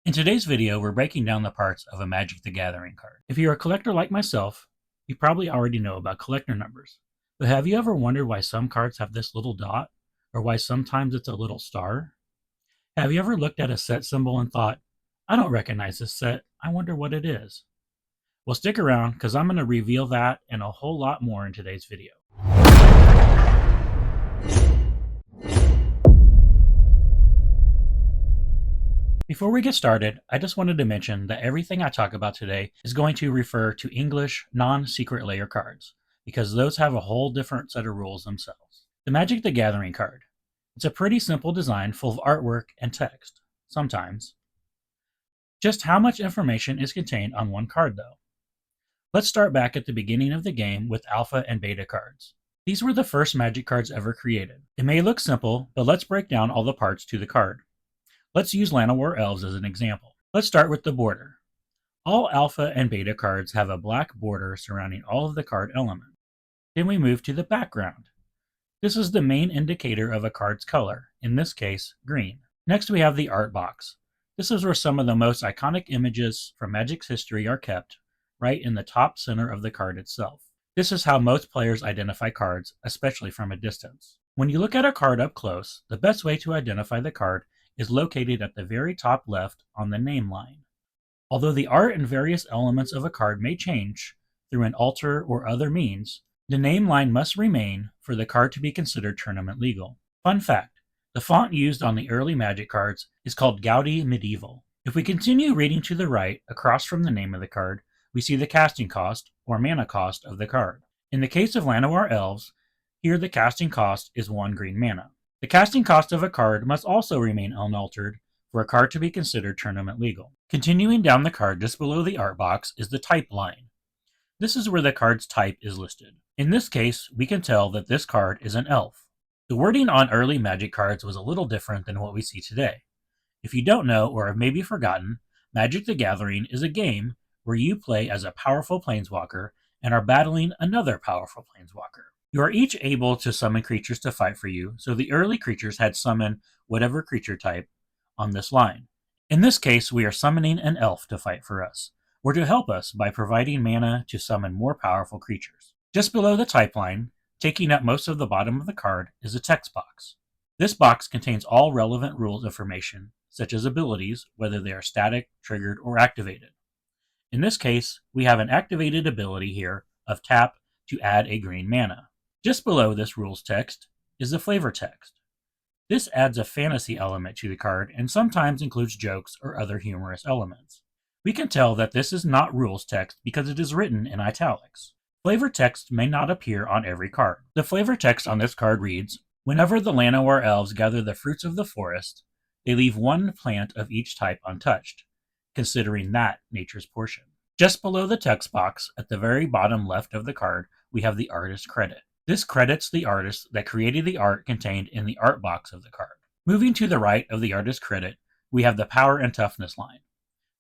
In today's video, we're breaking down the parts of a Magic the Gathering card. If you're a collector like myself, you probably already know about collector numbers. But have you ever wondered why some cards have this little dot, or why sometimes it's a little star? Have you ever looked at a set symbol and thought, I don't recognize this set, I wonder what it is? Well, stick around, because I'm going to reveal that and a whole lot more in today's video. Before we get started, I just wanted to mention that everything I talk about today is going to refer to English non-secret layer cards, because those have a whole different set of rules themselves. The Magic the Gathering card. It's a pretty simple design full of artwork and text, sometimes. Just how much information is contained on one card though? Let's start back at the beginning of the game with Alpha and Beta cards. These were the first Magic cards ever created. It may look simple, but let's break down all the parts to the card. Let's use Llanowar Elves as an example. Let's start with the border. All Alpha and Beta cards have a black border surrounding all of the card elements. Then we move to the background. This is the main indicator of a card's color, in this case, green. Next we have the art box. This is where some of the most iconic images from Magic's history are kept, right in the top center of the card itself. This is how most players identify cards, especially from a distance. When you look at a card up close, the best way to identify the card is located at the very top left on the name line. Although the art and various elements of a card may change through an alter or other means, the name line must remain for the card to be considered tournament legal. Fun fact, the font used on the early Magic cards is called Gaudi Medieval. If we continue reading to the right, across from the name of the card, we see the casting cost, or mana cost, of the card. In the case of Llanowar Elves, here the casting cost is 1 green mana. The casting cost of a card must also remain unaltered for a card to be considered tournament legal. Continuing down the card just below the art box is the type line. This is where the card's type is listed. In this case, we can tell that this card is an elf. The wording on early Magic cards was a little different than what we see today. If you don't know or have maybe forgotten, Magic the Gathering is a game where you play as a powerful planeswalker and are battling another powerful planeswalker. You are each able to summon creatures to fight for you, so the early creatures had summoned whatever creature type on this line. In this case, we are summoning an elf to fight for us, or to help us by providing mana to summon more powerful creatures. Just below the type line, taking up most of the bottom of the card, is a text box. This box contains all relevant rules information, such as abilities, whether they are static, triggered, or activated. In this case, we have an activated ability here of tap to add a green mana. Just below this rules text is the flavor text. This adds a fantasy element to the card and sometimes includes jokes or other humorous elements. We can tell that this is not rules text because it is written in italics. Flavor text may not appear on every card. The flavor text on this card reads, whenever the Llanowar Elves gather the fruits of the forest, they leave one plant of each type untouched, considering that nature's portion. Just below the text box, at the very bottom left of the card, we have the artist credit. This credits the artist that created the art contained in the art box of the card. Moving to the right of the artist credit, we have the power and toughness line.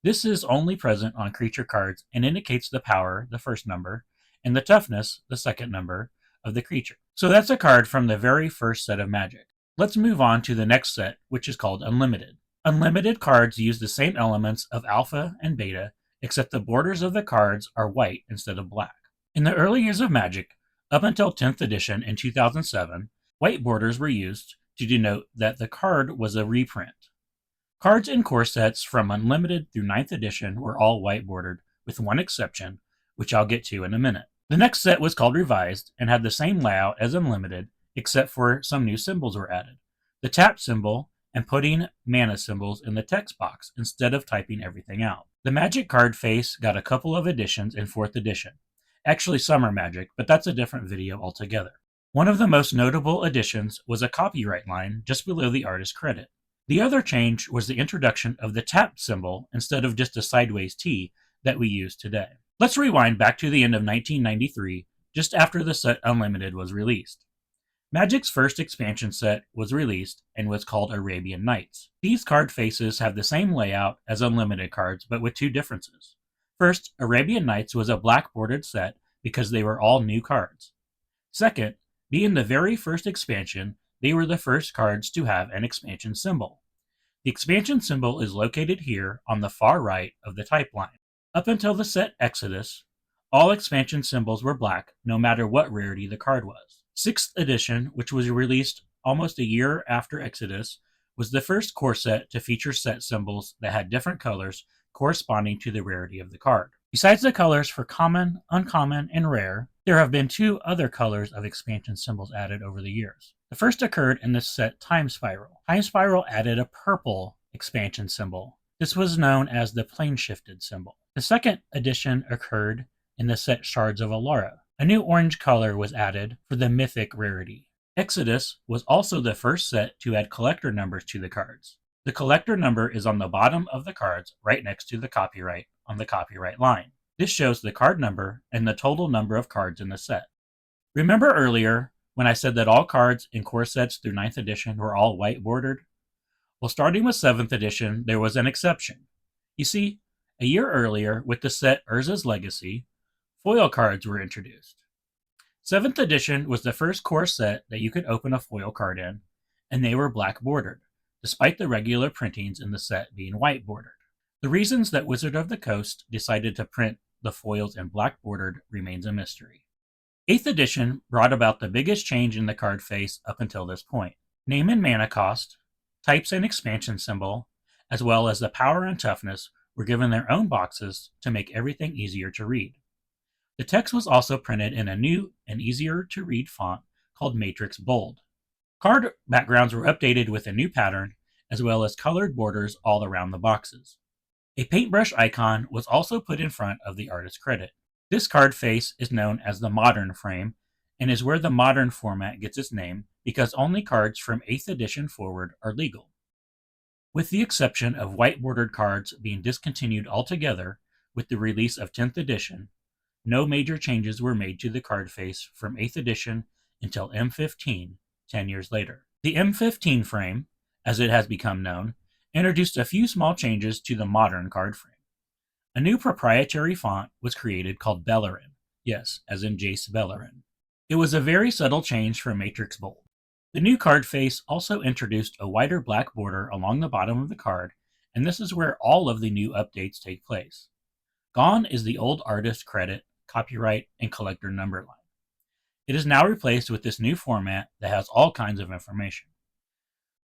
This is only present on creature cards and indicates the power, the first number, and the toughness, the second number, of the creature. So that's a card from the very first set of Magic. Let's move on to the next set, which is called Unlimited. Unlimited cards use the same elements of Alpha and Beta, except the borders of the cards are white instead of black. In the early years of Magic, up until 10th edition in 2007, white borders were used to denote that the card was a reprint. Cards in core sets from Unlimited through 9th edition were all white bordered, with one exception, which I'll get to in a minute. The next set was called Revised and had the same layout as Unlimited, except for some new symbols were added. The tap symbol and putting mana symbols in the text box instead of typing everything out. The Magic card face got a couple of additions in 4th edition. Actually Summer Magic, but that's a different video altogether. One of the most notable additions was a copyright line just below the artist credit. The other change was the introduction of the tap symbol instead of just a sideways T that we use today. Let's rewind back to the end of 1993, just after the set Unlimited was released. Magic's first expansion set was released and was called Arabian Nights. These card faces have the same layout as Unlimited cards, but with two differences. First, Arabian Nights was a black bordered set because they were all new cards. Second, being the very first expansion, they were the first cards to have an expansion symbol. The expansion symbol is located here on the far right of the type line. Up until the set Exodus, all expansion symbols were black, no matter what rarity the card was. 6th edition, which was released almost a year after Exodus, was the first core set to feature set symbols that had different colors corresponding to the rarity of the card. Besides the colors for common, uncommon, and rare, there have been 2 other colors of expansion symbols added over the years. The first occurred in the set Time Spiral. Time Spiral added a purple expansion symbol. This was known as the plane shifted symbol. The second edition occurred in the set Shards of Alara. A new orange color was added for the mythic rarity. Exodus was also the first set to add collector numbers to the cards. The collector number is on the bottom of the cards right next to the copyright on the copyright line. This shows the card number and the total number of cards in the set. Remember earlier when I said that all cards in core sets through 9th edition were all white bordered? Well, starting with 7th edition, there was an exception. You see, a year earlier, with the set Urza's Legacy, foil cards were introduced. 7th edition was the first core set that you could open a foil card in, and they were black bordered, despite the regular printings in the set being white bordered. The reasons that Wizard of the Coast decided to print the foils in black bordered remains a mystery. 8th edition brought about the biggest change in the card face up until this point. Name and mana cost, types and expansion symbol, as well as the power and toughness were given their own boxes to make everything easier to read. The text was also printed in a new and easier to read font called Matrix Bold. Card backgrounds were updated with a new pattern, as well as colored borders all around the boxes. A paintbrush icon was also put in front of the artist's credit. This card face is known as the modern frame, and is where the modern format gets its name because only cards from 8th edition forward are legal. With the exception of white bordered cards being discontinued altogether with the release of 10th edition, no major changes were made to the card face from 8th edition until M15, 10 years later. The M15 frame, as it has become known, introduced a few small changes to the modern card frame. A new proprietary font was created called Bellerin, yes, as in Jace Bellerin. It was a very subtle change from Matrix Bold. The new card face also introduced a wider black border along the bottom of the card, and this is where all of the new updates take place. Gone is the old artist credit, copyright, and collector number line. It is now replaced with this new format that has all kinds of information.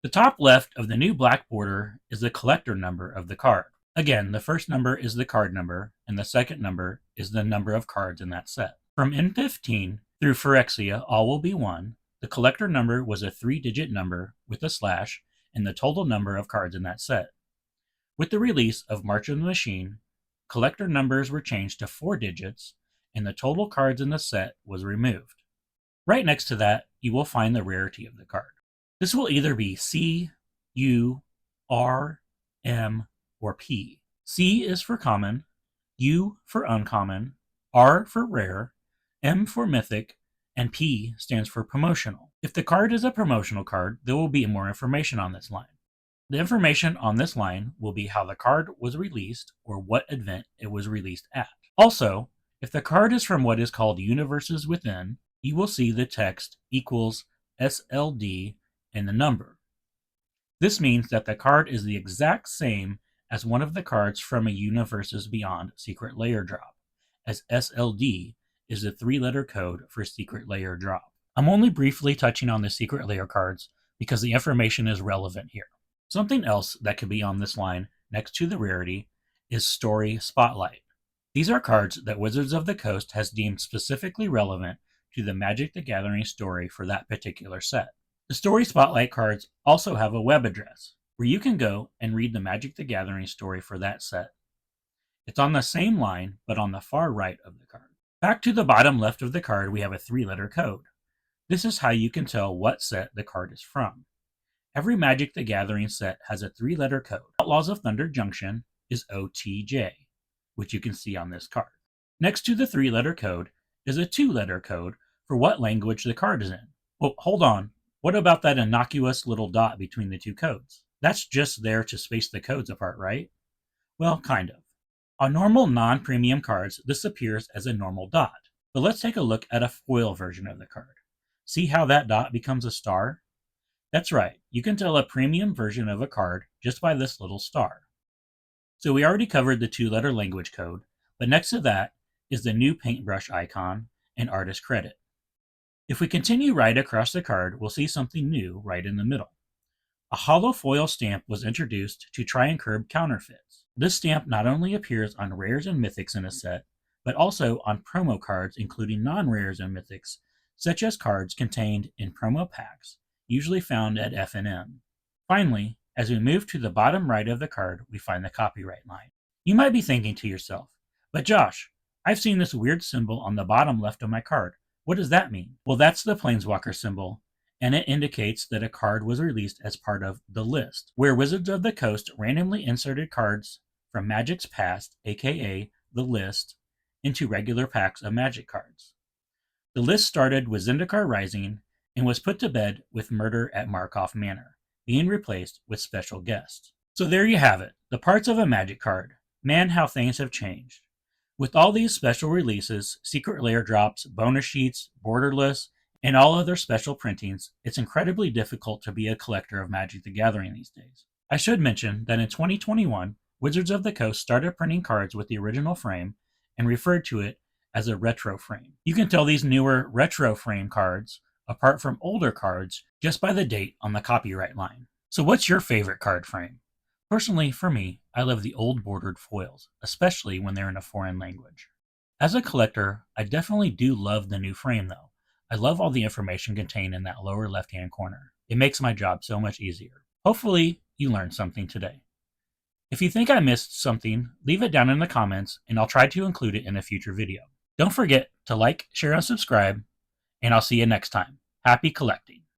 The top left of the new black border is the collector number of the card. Again, the first number is the card number, and the second number is the number of cards in that set. From N15 through Phyrexia, all will be 1. The collector number was a 3-digit number with a slash and the total number of cards in that set. With the release of March of the Machine, collector numbers were changed to 4 digits, and the total cards in the set was removed. Right next to that, you will find the rarity of the card. This will either be C, U, R, M, or P. C is for common, U for uncommon, R for rare, M for mythic, and P stands for promotional. If the card is a promotional card, there will be more information on this line. The information on this line will be how the card was released or what event it was released at. Also, if the card is from what is called Universes Within, you will see the text equals SLD and the number. This means that the card is the exact same as one of the cards from a Universes Beyond Secret Layer drop, as SLD is the 3-letter code for Secret Layer drop. I'm only briefly touching on the Secret Layer cards because the information is relevant here. Something else that could be on this line next to the rarity is Story Spotlight. These are cards that Wizards of the Coast has deemed specifically relevant to the Magic the Gathering story for that particular set. The Story Spotlight cards also have a web address where you can go and read the Magic the Gathering story for that set. It's on the same line, but on the far right of the card. Back to the bottom left of the card, we have a 3-letter code. This is how you can tell what set the card is from. Every Magic the Gathering set has a 3-letter code. Outlaws of Thunder Junction is OTJ, which you can see on this card. Next to the 3-letter code is a 2-letter code for what language the card is in. Well, hold on. What about that innocuous little dot between the 2 codes? That's just there to space the codes apart, right? Well, kind of. On normal non-premium cards, this appears as a normal dot. But let's take a look at a foil version of the card. See how that dot becomes a star? That's right, you can tell a premium version of a card just by this little star. So we already covered the two-letter language code, but next to that is the new paintbrush icon and artist credit. If we continue right across the card, we'll see something new right in the middle. A hollow foil stamp was introduced to try and curb counterfeits. This stamp not only appears on rares and mythics in a set, but also on promo cards including non-rares and mythics, such as cards contained in promo packs, usually found at F&M. Finally, as we move to the bottom right of the card, we find the copyright line. You might be thinking to yourself, but Josh, I've seen this weird symbol on the bottom left of my card. What does that mean? Well, that's the Planeswalker symbol, and it indicates that a card was released as part of the list, where Wizards of the Coast randomly inserted cards from Magic's past, aka the list, into regular packs of Magic cards. The list started with Zendikar Rising and was put to bed with Murder at Markov Manor, being replaced with Special Guest. So there you have it, the parts of a Magic card. Man, how things have changed. With all these special releases, secret layer drops, bonus sheets, borderless, and all other special printings, it's incredibly difficult to be a collector of Magic the Gathering these days. I should mention that in 2021, Wizards of the Coast started printing cards with the original frame and referred to it as a retro frame. You can tell these newer retro frame cards apart from older cards just by the date on the copyright line. So what's your favorite card frame? Personally, for me, I love the old bordered foils, especially when they're in a foreign language. As a collector, I definitely do love the new frame though. I love all the information contained in that lower left-hand corner. It makes my job so much easier. Hopefully, you learned something today. If you think I missed something, leave it down in the comments and I'll try to include it in a future video. Don't forget to like, share, and subscribe, and I'll see you next time. Happy collecting!